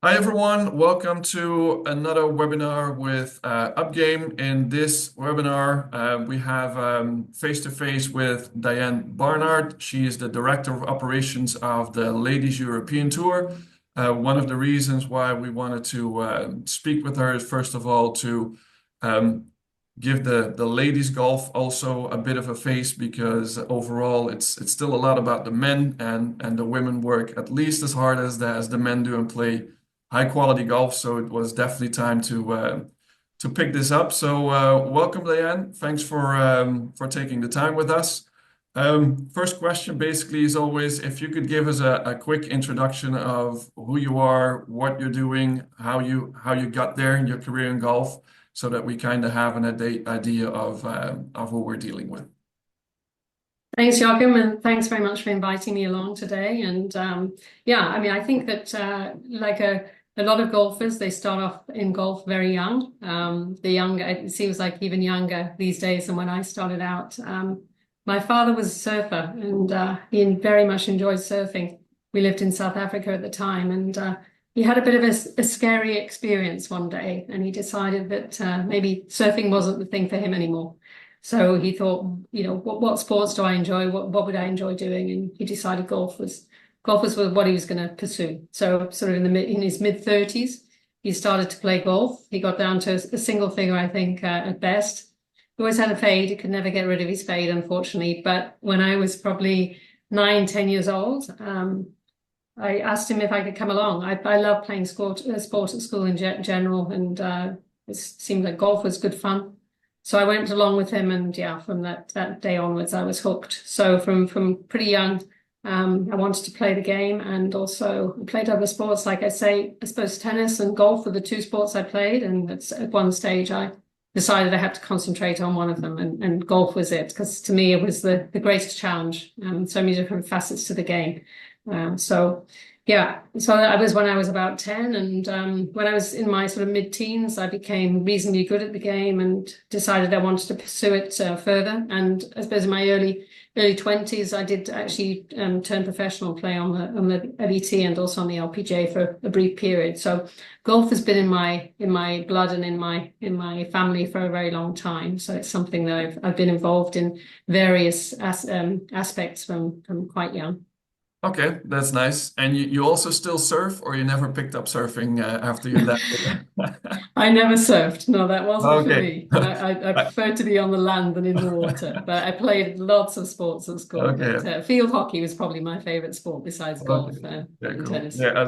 Hi everyone, welcome to another webinar with Upgame. In this webinar, we have face-to-face with Diane Bernard. She is the Director of Operations of the Ladies European Tour. One of the reasons why we wanted to speak with her is, first of all, to give the ladies golf also a bit of a face, because overall it's still a lot about the men, and the women work at least as hard as the men do and play high quality golf. So it was definitely time to pick this up. So welcome, Diane. Thanks for taking the time with us. First question basically is always if you could give us a quick introduction of who you are, what you're doing, how you got there in your career in golf, so that we kind of have an idea of who we're dealing with. Thanks, Joachim, and thanks very much for inviting me along today. And yeah, I mean, I think that like a lot of golfers, they start off in golf very young. It seems like even younger these days than when I started out. My father was a surfer, and he very much enjoyed surfing. We lived in South Africa at the time, and he had a bit of a scary experience one day, and he decided that maybe surfing wasn't the thing for him anymore. So he thought, what sports do I enjoy? What would I enjoy doing? And he decided golf was what he was going to pursue. So sort of in his mid-30s, he started to play golf. He got down to a single figure, I think, at best. He always had a fade. He could never get rid of his fade, unfortunately. But when I was probably 9, 10 years old, I asked him if I could come along. I love playing sport at school in general, and it seemed like golf was good fun. So I went along with him, and yeah, from that day onwards, I was hooked. So from pretty young, I wanted to play the game, and also played other sports. Like I suppose tennis and golf were the two sports I played, and at one stage I decided I had to concentrate on one of them, and golf was it, because to me it was the greatest challenge, and so many different facets to the game. Yeah, so that was when I was about 10, and when I was in my sort of mid-teens, I became reasonably good at the game and decided I wanted to pursue it further. And I suppose in my early 20s, I did actually turn professional, play on the LET and also on the LPGA for a brief period. So golf has been in my blood and in my family for a very long time. So it's something that I've been involved in various aspects from quite young. Okay, that's nice. And you also still surf, or you never picked up surfing after you left? I never surfed. No, that wasn't for Okay. me. I prefer to be on the land than in the water. But I played lots of sports at school. Okay. But field hockey was probably my favorite sport besides golf and cool. tennis. Yeah,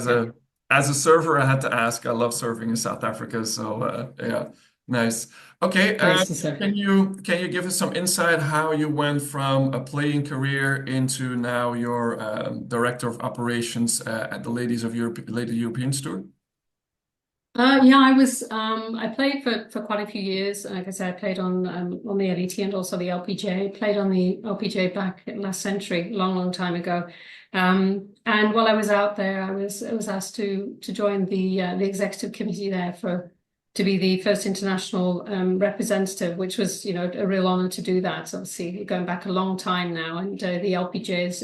as a surfer, I had to ask. I love surfing in South Africa, so yeah, nice. Okay, Nice to surf. can you give us some insight how you went from a playing career into now your director of operations at the Ladies European Tour? Yeah, I played for quite a few years. Like I said, I played on the LET and also the LPGA. Played on the LPGA back in last century, long time ago. And while I was out there, I was asked to join the executive committee there to be the first international representative, which was, a real honor to do that. Obviously, going back a long time now, and the LPGA has,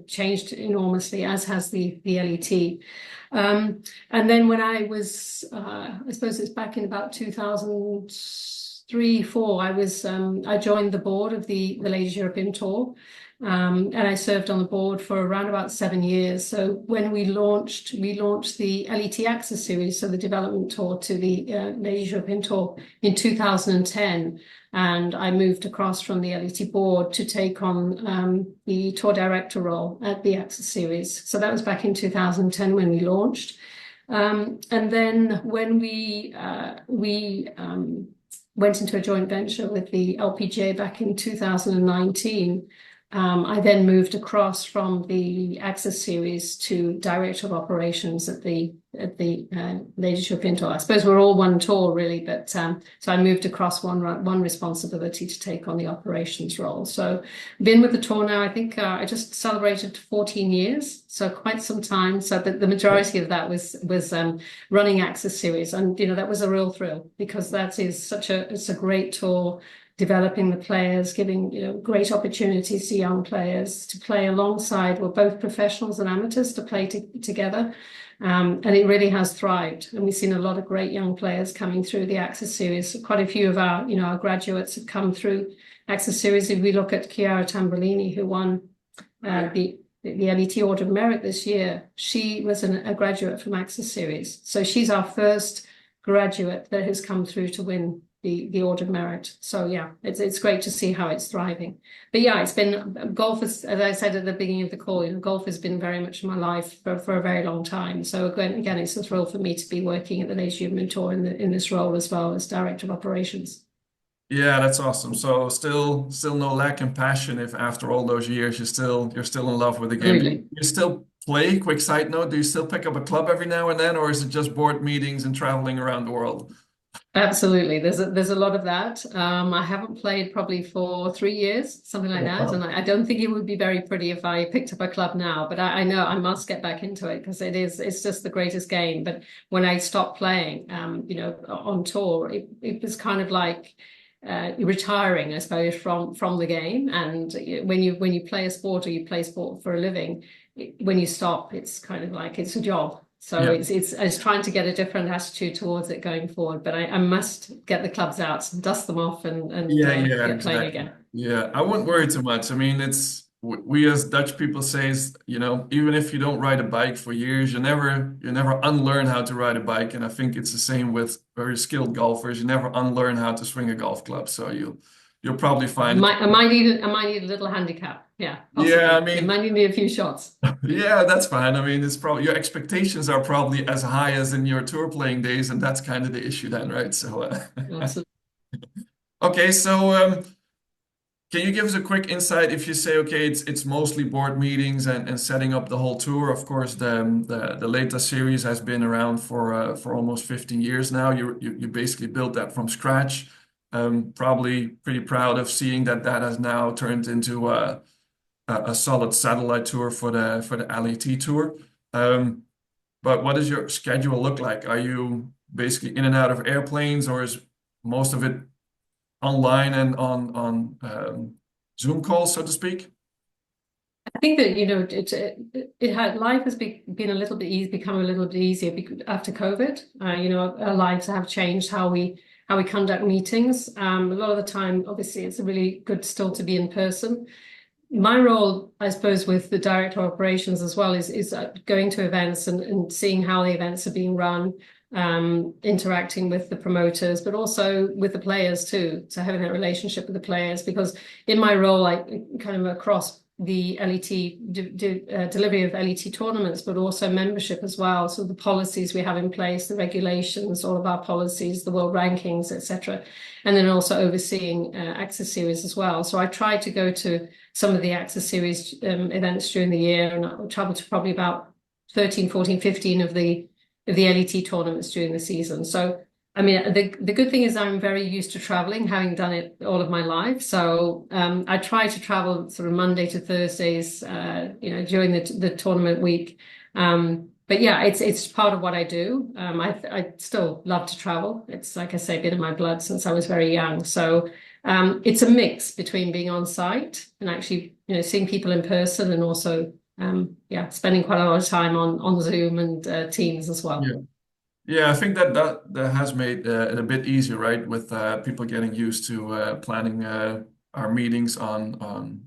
changed enormously, as has the LET. And then when I was, I suppose it's back in about 2003, 4, I joined the board of the Ladies European Tour. And I served on the board for around about 7 years. So when we launched the LET Access Series, so the development tour to the Ladies European Tour in 2010. And I moved across from the LET board to take on the tour director role at the Access Series. So that was back in 2010 when we launched. And then when we went into a joint venture with the LPGA back in 2019, I then moved across from the Access Series to Director of Operations at the Ladies European Tour. I suppose we're all one tour really, but so I moved across one responsibility to take on the operations role. So been with the tour now. I think I just celebrated 14 years, so quite some time. So the majority of that was running Access Series, and that was a real thrill, because it's a great tour. developing the players, giving great opportunities to young players to play alongside. We're both professionals and amateurs to play together, and it really has thrived. And we've seen a lot of great young players coming through the Access Series. Quite a few of our graduates have come through Access Series. If we look at Chiara Tamburlini, who won the LET Order of Merit this year, she was a graduate from Access Series. So she's our first graduate that has come through to win the Order of Merit. So yeah, it's great to see how it's thriving. But yeah, it's been golf, as I said at the beginning of the call, golf has been very much in my life for a very long time. So again, it's a thrill for me to be working at the Ladies Youth Tour in this role as well as Director of Operations. Yeah, that's awesome. So still no lack in passion if after all those years you're still in love with the game. Absolutely. You still play? Quick side note, do you still pick up a club every now and then, or is it just board meetings and traveling around the world? Absolutely. There's a lot of that. I haven't played probably for 3 years, something like Oh, that. And wow. I don't think it would be very pretty if I picked up a club now, but I know I must get back into it because it's just the greatest game. But when I stopped playing, on tour, it was kind of like retiring, I suppose, from the game. And when you play a sport or you play sport for a living, when you stop, it's kind of like it's a job. So Yeah. it's trying to get a different attitude towards it going forward. But I must get the clubs out, dust them off, and Yeah, get playing exactly. again. Yeah, I wouldn't worry too much. I mean, we as Dutch people says, even if you don't ride a bike for years, you never unlearn how to ride a bike. And I think it's the same with very skilled golfers. You never unlearn how to swing a golf club. So you'll probably find it. I might need a little handicap. Yeah, Yeah, I possibly. It mean, might need a few shots. yeah, that's fine. I mean, it's probably your expectations are probably as high as in your tour playing days, and that's kind of the issue then, right? So, Absolutely. okay, so can you give us a quick insight if you say, okay, it's mostly board meetings and setting up the whole tour? Of course, the latest series has been around for almost 15 years now. You basically built that from scratch. Probably pretty proud of seeing that has now turned into a solid satellite tour for the LET tour. Um, but what does your schedule look like? Are you basically in and out of airplanes, or is most of it online and on Zoom calls, so to speak? I think that it had life has been a little bit easy, become a little bit easier after COVID. Our lives have changed how we conduct meetings. A lot of the time, obviously, it's really good still to be in person. My role, I suppose, with the director of operations as well is going to events and seeing how the events are being run, interacting with the promoters, but also with the players too. So having that relationship with the players, because in my role, I kind of across the LET delivery of LET tournaments, but also membership as well. So the policies we have in place, the regulations, all of our policies, the world rankings, etc., and then also overseeing Access Series as well. So I try to go to some of the Access Series events during the year, and I'll travel to probably about 13, 14, 15 of the LET tournaments during the season. So I mean, the good thing is I'm very used to traveling, having done it all of my life. So I try to travel sort of Monday to Thursdays, during the tournament week. But yeah, it's part of what I do. I still love to travel. It's like I say, been in my blood since I was very young. So it's a mix between being on site and actually, seeing people in person, and also spending quite a lot of time on Zoom and Teams as well. Yeah. Yeah, I think that has made it a bit easier, right? With people getting used to planning our meetings on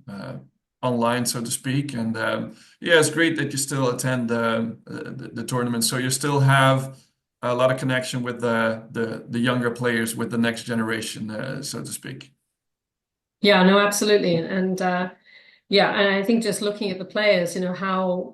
online, so to speak. And yeah, it's great that you still attend the tournament, so you still have a lot of connection with the younger players, with the next generation, so to speak. Yeah, no, absolutely. And yeah, and I think just looking at the players, how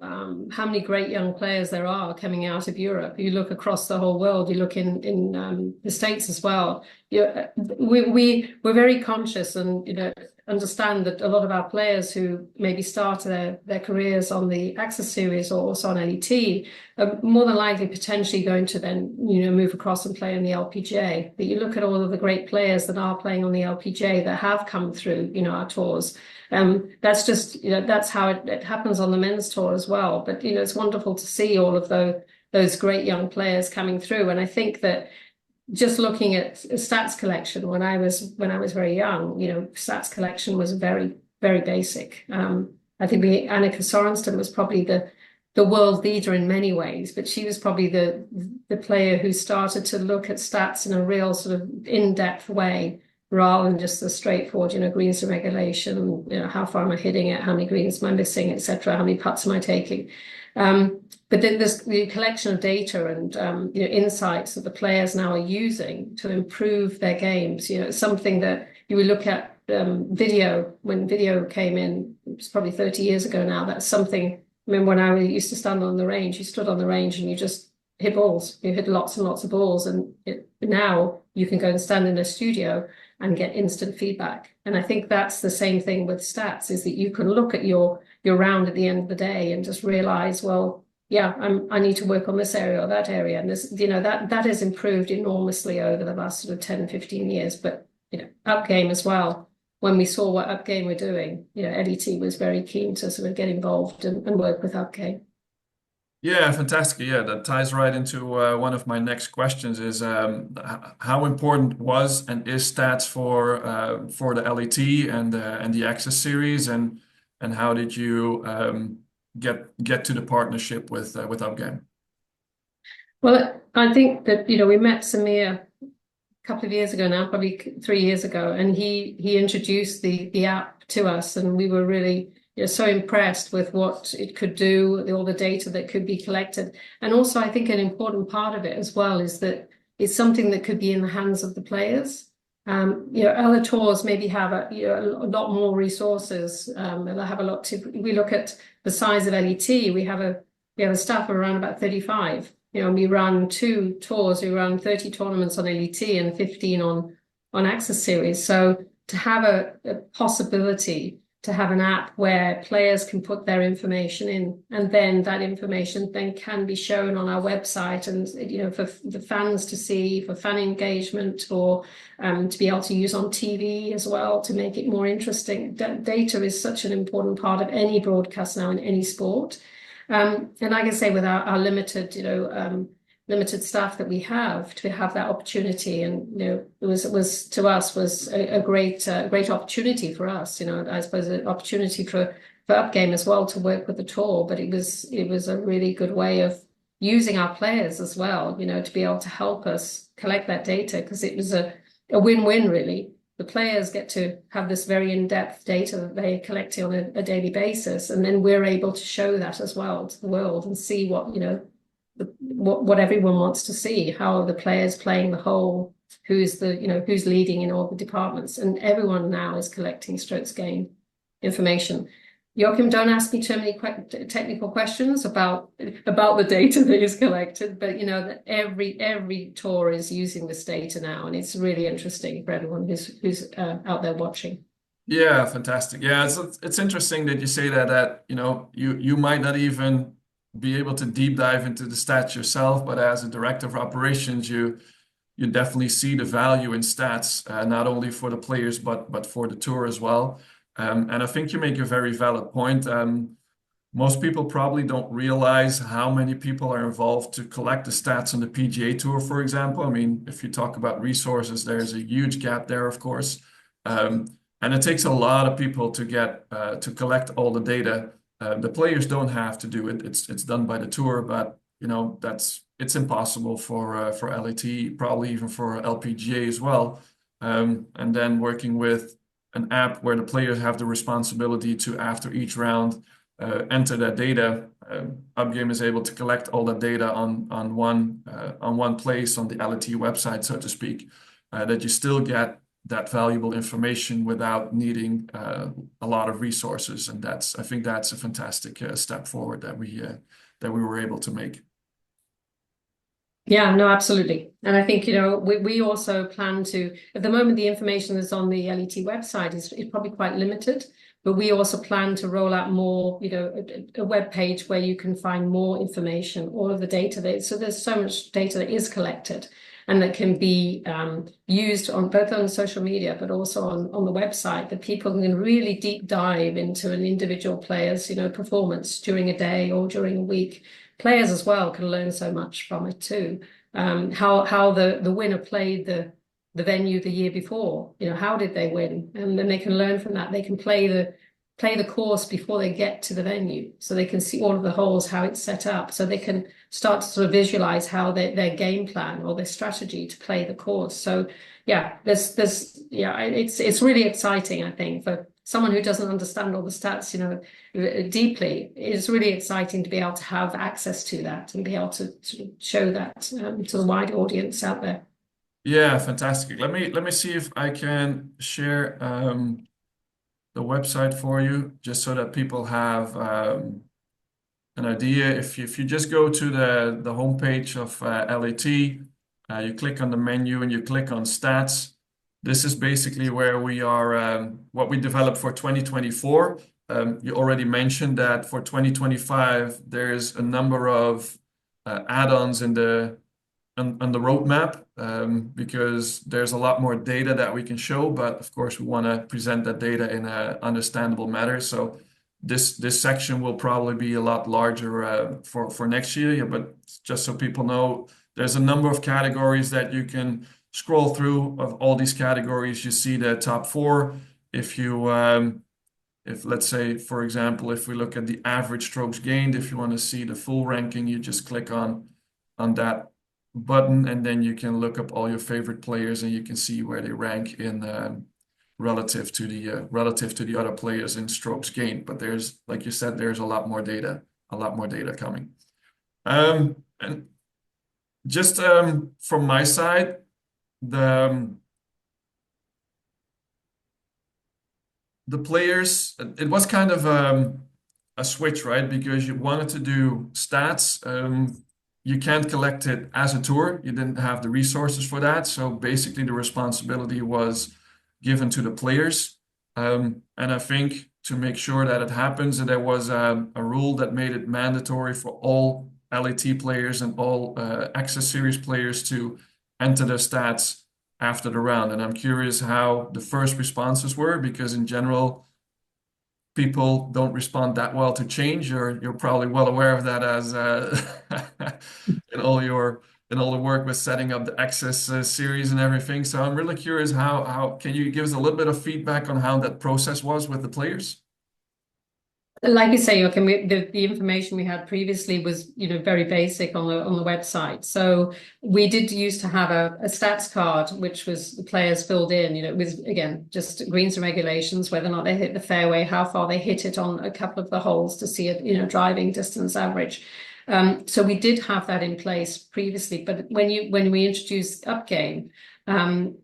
many great young players there are coming out of Europe. You look across the whole world. You look in the States as well. We're very conscious, and understand that a lot of our players who maybe start their careers on the Access Series or also on LET are more than likely potentially going to then move across and play on the LPGA. But you look at all of the great players that are playing on the LPGA that have come through our tours. That's just, that's how it happens on the men's tour as well. But, it's wonderful to see all of those great young players coming through. And I think that just looking at stats collection when I was very young, stats collection was very, very basic. I think Annika Sorenstam was probably the world leader in many ways, but she was probably the player who started to look at stats in a real sort of in-depth way, rather than just the straightforward, greens to regulation, how far am I hitting it, how many greens am I missing, etc., how many putts am I taking. But then there's the collection of data and insights that the players now are using to improve their games. It's something that you would look at video when video came in. It's probably 30 years ago now. That's something. I remember when I used to stand on the range. You stood on the range and you just hit balls. You hit lots and lots of balls. And now you can go and stand in a studio and get instant feedback. And I think that's the same thing with stats, is that you can look at your round at the end of the day and just realize, well, yeah, I need to work on this area or that area. And this, that has improved enormously over the last sort of 10, 15 years. But, Upgame as well. When we saw what Upgame were doing, LET was very keen to sort of get involved and work with Upgame. Yeah, fantastic. Yeah, that ties right into one of my next questions is how important was and is stats for the LET and the Access series, and how did you get to the partnership with Upgame? Well, I think that we met Samir a couple of years ago now, probably 3 years ago, and he introduced the app to us, and we were really so impressed with what it could do, all the data that could be collected. And also, I think an important part of it as well is that it's something that could be in the hands of the players. Other tours maybe have a lot more resources. They'll have a lot to. We look at the size of LET. We have a staff of around about 35. We run 2 tours. We run 30 tournaments on LET and 15 on Access Series. So to have a possibility to have an app where players can put their information in, and then that information then can be shown on our website, and for the fans to see, for fan engagement, or to be able to use on TV as well to make it more interesting. Data is such an important part of any broadcast now in any sport. And like I say, with our limited, limited staff that we have, to have that opportunity, and it was to us was a great opportunity for us. I suppose an opportunity for Upgame as well to work with the tour, but it was a really good way of using our players as well. To be able to help us collect that data, because it was a win-win really. The players get to have this very in-depth data that they're collecting on a daily basis, and then we're able to show that as well to the world and see what everyone wants to see, how the players playing the whole, who's leading in all the departments, and everyone now is collecting strokes gained information. Joachim, don't ask me too many technical questions about the data that is collected, but that every tour is using this data now, and it's really interesting for everyone who's out there watching. Yeah, fantastic. Yeah, it's interesting that you say that you might not even be able to deep dive into the stats yourself, but as a director of operations, you definitely see the value in stats, not only for the players but for the tour as well. And I think you make a very valid point. Most people probably don't realize how many people are involved to collect the stats on the PGA Tour, for example. I mean, if you talk about resources, there's a huge gap there, of course. And it takes a lot of people to collect all the data. The players don't have to do it. It's done by the tour, but it's impossible for LET, probably even for LPGA as well. And then working with an app where the players have the responsibility to, after each round, enter that data. Upgame is able to collect all that data on one place on the LET website, so to speak, that you still get that valuable information without needing a lot of resources, and I think that's a fantastic step forward that we were able to make. Yeah, no, absolutely. And I think, we also plan to, at the moment, the information that's on the LET website is probably quite limited, but we also plan to roll out more, a web page where you can find more information, all of the data. So there's so much data that is collected and that can be used both on social media, but also on the website, that people can really deep dive into an individual player's, performance during a day or during a week. Players as well can learn so much from it too. how the winner played the venue the year before. How did they win? And then they can learn from that. They can play the course before they get to the venue, so they can see all of the holes, how it's set up, so they can start to sort of visualize how their game plan or their strategy to play the course. So yeah, it's really exciting, I think, for someone who doesn't understand all the stats, deeply. It's really exciting to be able to have access to that and be able to show that to the wide audience out there. Yeah, fantastic. Let me see if I can share the website for you, just so that people have an idea. If you just go to the homepage of LAT, you click on the menu and you click on stats. This is basically where we are, what we developed for 2024. You already mentioned that for 2025, there's a number of add-ons on the roadmap, because there's a lot more data that we can show, but of course we want to present that data in an understandable manner. So this section will probably be a lot larger for next year. Yeah, but just so people know, there's a number of categories that you can scroll through. Of all these categories, you see the top four. If let's say, for example, if we look at the average strokes gained, if you want to see the full ranking, you just click on that button, and then you can look up all your favorite players, and you can see where they rank in relative to the other players in strokes gained. But there's, like you said, there's a lot more data coming. And just from my side, the players, it was kind of a switch, right? Because you wanted to do stats. You can't collect it as a tour. You didn't have the resources for that. So basically the responsibility was given to the players. And I think to make sure that it happens, there was a rule that made it mandatory for all LAT players and all Access Series players to enter their stats after the round. And I'm curious how the first responses were, because in general, people don't respond that well to change. You're probably well aware of that, as in all the work with setting up the Access series and everything. So I'm really curious, how can you give us a little bit of feedback on how that process was with the players? Like you say, Joachim, the information we had previously was, very basic on the website. So we did used to have a stats card, which was the players filled in. It was, again, just greens and regulations, whether or not they hit the fairway, how far they hit it on a couple of the holes to see a driving distance average. So we did have that in place previously, but when we introduced Upgame,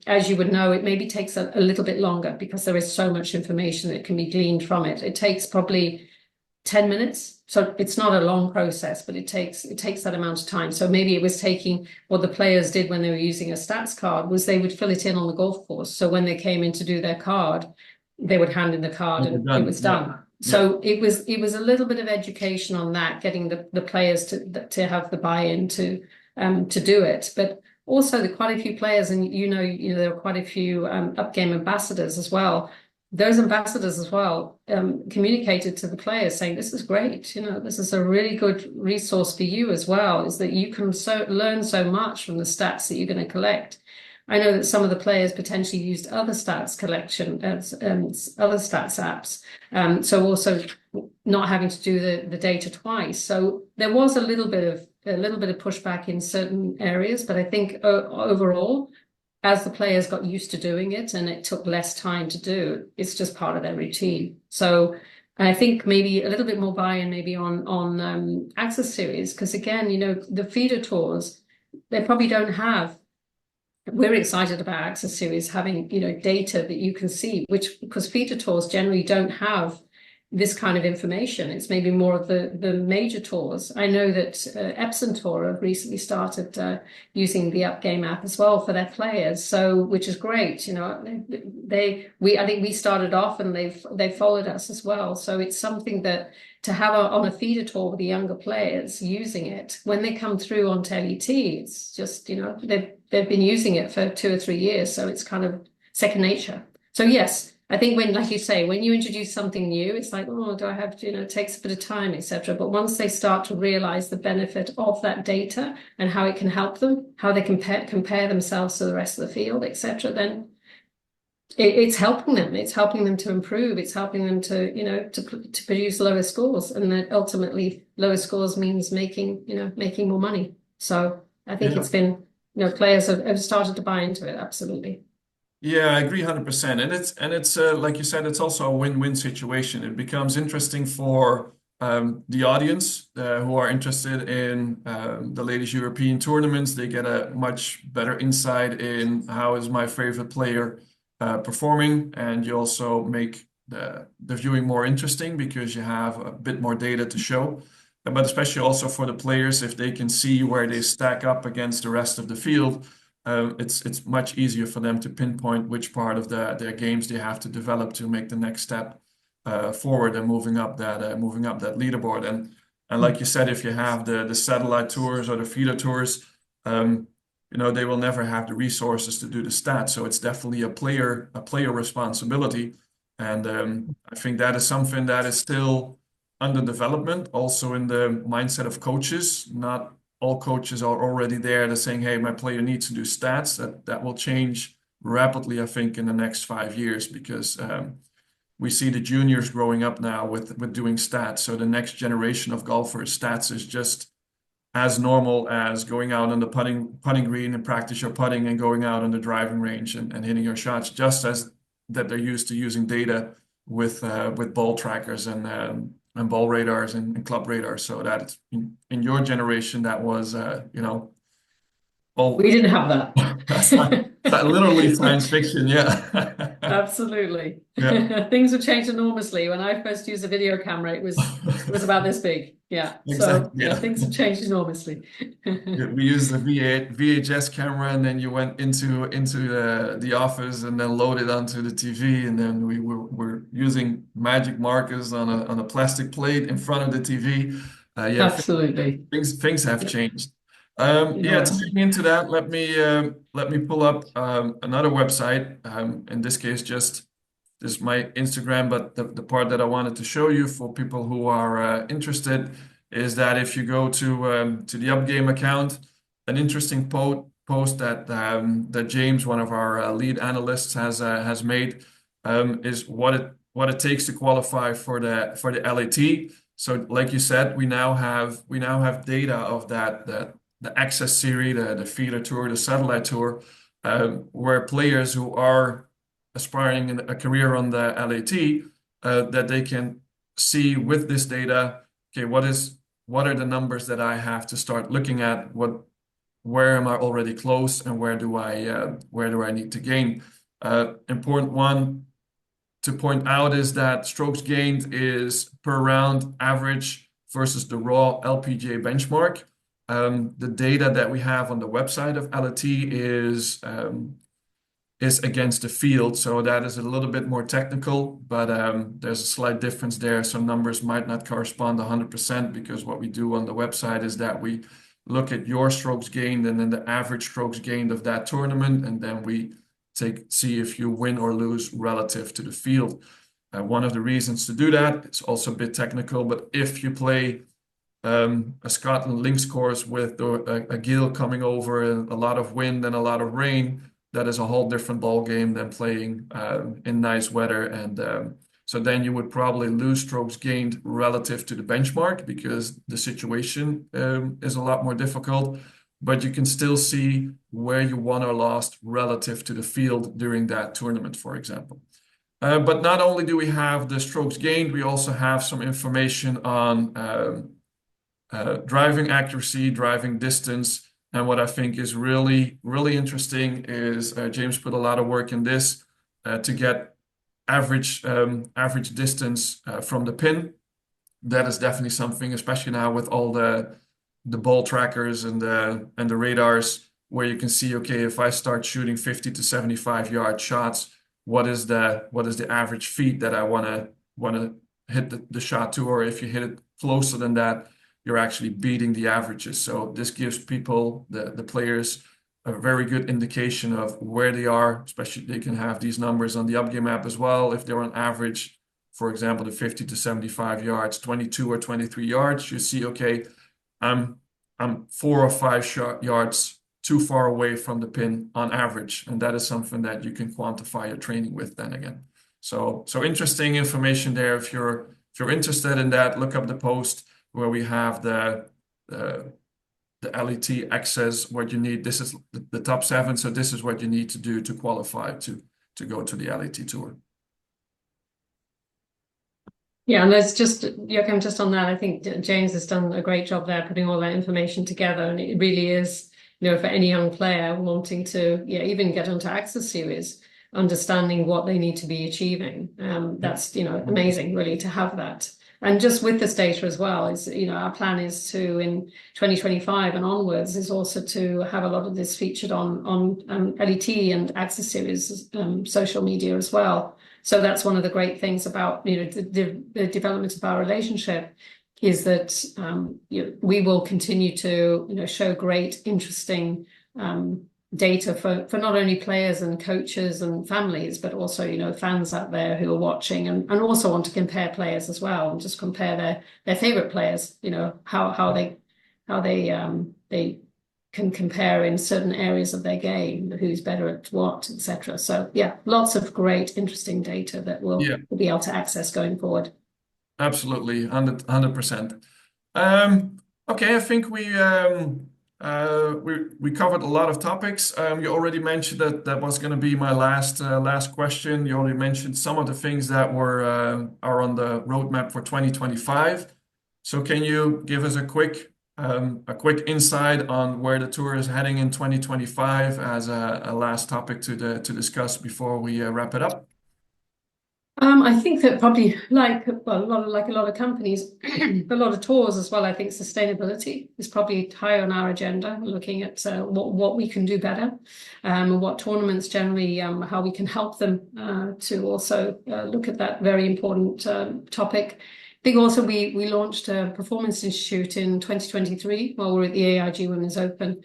as you would know, it maybe takes a little bit longer because there is so much information that can be gleaned from it. It takes probably 10 minutes. So it's not a long process, but it takes that amount of time. So maybe it was taking, what the players did when they were using a stats card was they would fill it in on the golf course. So when they came in to do their card, they would hand in the card and it was done. Yeah. So it was a little bit of education on that, getting the players to have the buy-in to do it. But also, quite a few players, and there are quite a few Upgame ambassadors as well. Those ambassadors as well communicated to the players saying, "This is great. This is a really good resource for you as well. Is that you can learn so much from the stats that you're going to collect." I know that some of the players potentially used other stats collection, other stats apps. So also not having to do the data twice. So there was a little bit of pushback in certain areas, but I think overall, as the players got used to doing it and it took less time to do, it's just part of their routine. So I think maybe a little bit more buy-in maybe on Access Series, because again, the feeder tours, they probably don't have. We're excited about Access Series having, data that you can see, because feeder tours generally don't have this kind of information. It's maybe more of the major tours. I know that Epson Tour have recently started using the Upgame app as well for their players, so which is great. I think we started off and they've followed us as well. So it's something that to have on a feeder tour with the younger players using it when they come through onto LET, it's just they've been using it for 2 or 3 years, so it's kind of second nature. So yes. I think when, like you say, when you introduce something new, it's like, oh, do I have to, it takes a bit of time, etc. But once they start to realize the benefit of that data and how it can help them, how they compare themselves to the rest of the field, etc., then it's helping them. It's helping them to improve. It's helping them to, to produce lower scores, and that ultimately lower scores means making more money. So I think Yeah. it's been, players have started to buy into it. Absolutely. Yeah, I agree 100%. And it's like you said, it's also a win-win situation. It becomes interesting for the audience who are interested in the latest European tournaments. They get a much better insight in how is my favorite player performing, and you also make the viewing more interesting because you have a bit more data to show. But especially also for the players, if they can see where they stack up against the rest of the field, it's much easier for them to pinpoint which part of their games they have to develop to make the next step forward and moving up that leaderboard. And like you said, if you have the satellite tours or the feeder tours, they will never have the resources to do the stats. So it's definitely a player responsibility. And I think that is something that is still under development, also in the mindset of coaches. Not all coaches are already there. They're saying, hey, my player needs to do stats. That will change rapidly, I think, in the next 5 years, because we see the juniors growing up now with doing stats. So the next generation of golfers, stats is just as normal as going out on the putting green and practice your putting, and going out on the driving range and hitting your shots, just as that they're used to using data with ball trackers and ball radars and club radars. So that in your generation, that was We all didn't have that. that literally science fiction. Yeah. Absolutely. Yeah. Things have changed enormously. When I first used a video camera, it was about this big. Yeah. Exactly. So yeah, Yeah. things have changed enormously. Yeah, we used the VHS camera, and then you went into the office and then loaded onto the TV, and then were using magic markers on a plastic plate in front of the TV. Yeah, Absolutely. things have Yeah, changed. Yeah, enormously. taking into that, let me pull up another website. In this case, just this is my Instagram, but the part that I wanted to show you for people who are interested is that if you go to the Upgame account, an interesting post that James, one of our lead analysts, has made, is what it takes to qualify for the LAT. So, like you said, we now have data of that the Access Series, the feeder tour, the satellite tour, where players who are aspiring in a career on the LAT, that they can see with this data, okay, what are the numbers that I have to start looking at? Where am I already close, and where do I need to gain? Important one to point out is that strokes gained is per round average versus the raw LPGA benchmark. The data that we have on the website of LAT is against the field. So that is a little bit more technical, but there's a slight difference there. So numbers might not correspond 100%, because what we do on the website is that we look at your strokes gained and then the average strokes gained of that tournament, and then we see if you win or lose relative to the field. One of the reasons to do that, it's also a bit technical, but if you play a Scotland links course with a gale coming over, a lot of wind and a lot of rain, that is a whole different ball game than playing in nice weather. And so then you would probably lose strokes gained relative to the benchmark, because the situation is a lot more difficult. But you can still see where you won or lost relative to the field during that tournament, for example. But not only do we have the strokes gained, we also have some information on driving accuracy, driving distance. And what I think is really, really interesting is James put a lot of work in this to get average distance from the pin. That is definitely something, especially now with all the ball trackers and the radars, where you can see, okay, if I start shooting 50 to 75-yard shots, what is the average feet that I want to hit the shot to? Or if you hit it closer than that, you're actually beating the averages. So this gives people, the players, a very good indication of where they are, especially they can have these numbers on the Upgame app as well. If they're on average, for example, the 50 to 75 yards, 22 or 23 yards, you see, okay, I'm 4 or 5 yards too far away from the pin on average. And that is something that you can quantify your training with then again. So interesting information there. If you're interested in that, look up the post where we have the LET access, what you need. This is the top 7. So this is what you need to do to qualify to go to the LET tour. Yeah, and there's just, Joachim, just on that, I think James has done a great job there putting all that information together. And it really is, for any young player wanting to, even get onto Access Series, understanding what they need to be achieving. That's, amazing, really, to have that. And just with this data as well, is, our plan is to, in 2025 and onwards, is also to have a lot of this featured on LET and Access Series social media as well. So that's one of the great things about the development of our relationship, is that we will continue to show great, interesting data for not only players and coaches and families, but also fans out there who are watching and also want to compare players as well, and just compare their favorite players. How they can compare in certain areas of their game, who's better at what, etc. So yeah, lots of great, interesting data that we'll be able to access going forward. Absolutely, 100%. Okay, I think we covered a lot of topics. You already mentioned that was going to be my last question. You already mentioned some of the things that are on the roadmap for 2025. So can you give us a quick insight on where the tour is heading in 2025 as a last topic to discuss before we wrap it up? I think that probably like a lot of companies, a lot of tours as well. I think sustainability is probably high on our agenda, looking at what we can do better, and what tournaments generally, how we can help them to also look at that very important topic. I think also we launched a Performance Institute in 2023 while we're at the AIG Women's Open,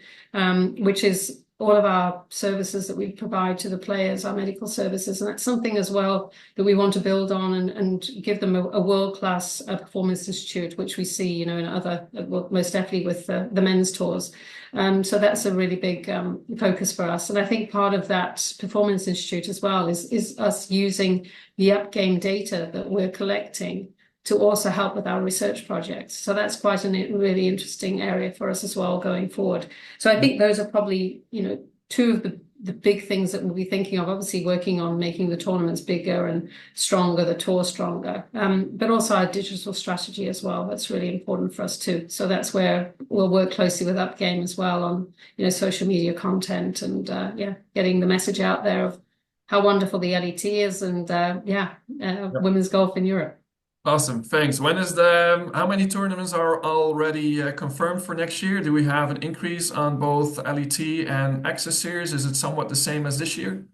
which is all of our services that we provide to the players, our medical services. And that's something as well that we want to build on and give them a world-class Performance Institute, which we see, in other, most definitely with the men's tours. So that's a really big focus for us. And I think part of that Performance Institute as well is us using the Upgame data that we're collecting to also help with our research projects. So that's quite a really interesting area for us as well going forward. So I think those are probably, two of the big things that we'll be thinking of, obviously working on making the tournaments bigger and stronger, the tour stronger, but also our digital strategy as well. That's really important for us too. So that's where we'll work closely with Upgame as well on, social media content and, getting the message out there of how wonderful the LET is and, women's golf in Europe. Awesome, thanks. How many tournaments are already confirmed for next year? Do we have an increase on both LET and Access Series? Is it somewhat the same as this year?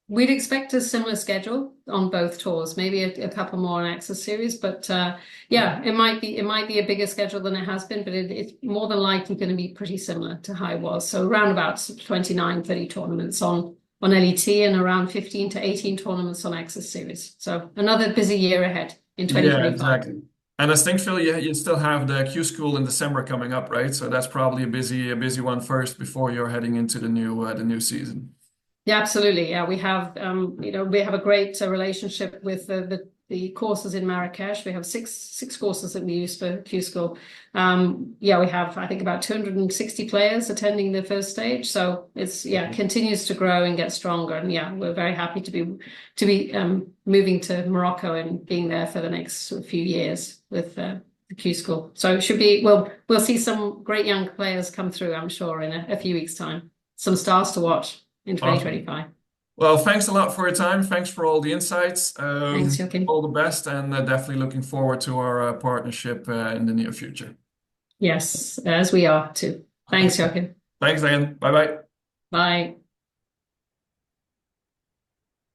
We'd expect a similar schedule on both tours, maybe a couple more on Access Series, but it might be a bigger schedule than it has been, but it's more than likely going to be pretty similar to how it was. So around about 29, 30 tournaments on LET and around 15 to 18 tournaments on Access Series. So another busy year ahead in 2025. Yeah, exactly. And I think, Phil, you still have the Q School in December coming up, right? So that's probably a busy one first before you're heading into the new season. Yeah, absolutely. Yeah, we have we have a great relationship with the courses in Marrakesh. We have six courses that we use for Q School. We have, I think, about 260 players attending the first stage. So it's continues to grow and get stronger. And we're very happy to be moving to Morocco and being there for the next few years with the Q School. So it should be we'll see some great young players come through, I'm sure, in a few weeks' time. Some stars to watch in 2025. Well, thanks a lot for your time. Thanks for all the insights. Thanks, Joachim. All the best, and definitely looking forward to our partnership in the near future. Yes, as we are too. Thanks, Joachim. Thanks, Diane. Bye-bye. Bye.